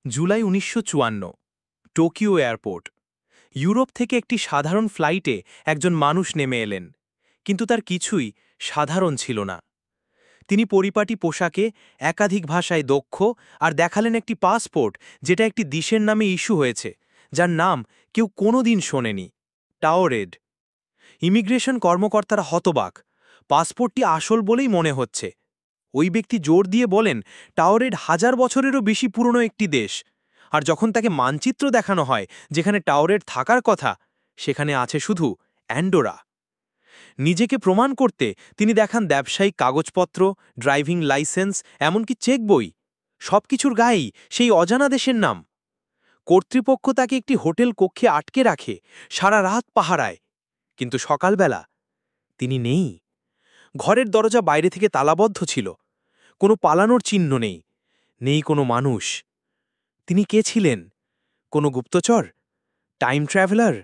July ১৯৫৪ Tokyo airport. Europe থেকে একটি সাধারণ ফ্লাইটে একজন মানুষ নেমে এলেন, কিন্তু তার কিছুই সাধারণ ছিল না। তিনি পরিপাটি পোশাকে, একাধিক ভাষায় দক্ষ, আর দেখালেন একটি পাসপোর্ট যেটা একটি দেশের নামে ইস্যু হয়েছে, যার নাম কেউ কোনোদিন শোনেনি। টাওরেড। ইমিগ্রেশন কর্মকর্তারা হতবাক। পাসপোর্টটি আসল বলেই মনে হচ্ছে। ওই ব্যক্তি জোর দিয়ে বলেন টাওরেড ১০০০ বছরেরও বেশি পুরনো একটি দেশ। আর যখন তাকে মানচিত্র দেখানো হয় যেখানে টাওরেড থাকার কথা, সেখানে আছে শুধু অ্যান্ডোরা। নিজেকে প্রমাণ করতে তিনি দেখান ব্যবসায়িক কাগজপত্র, ড্রাইভিং লাইসেন্স, এমনকি চেক বই। সবকিছুর গায়েই সেই অজানা দেশের নাম। কর্তৃপক্ষ তাকে একটি হোটেল কক্ষে আটকে রাখে, সারা রাত পাহারায়। কিন্তু সকালবেলা তিনি নেই। ঘরের দরজা বাইরে থেকে তালাবদ্ধ ছিল। কোনো পালানোর চিহ্ন নেই, নেই কোনো মানুষ। তিনি কে ছিলেন? কোনো গুপ্তচর? Time traveller?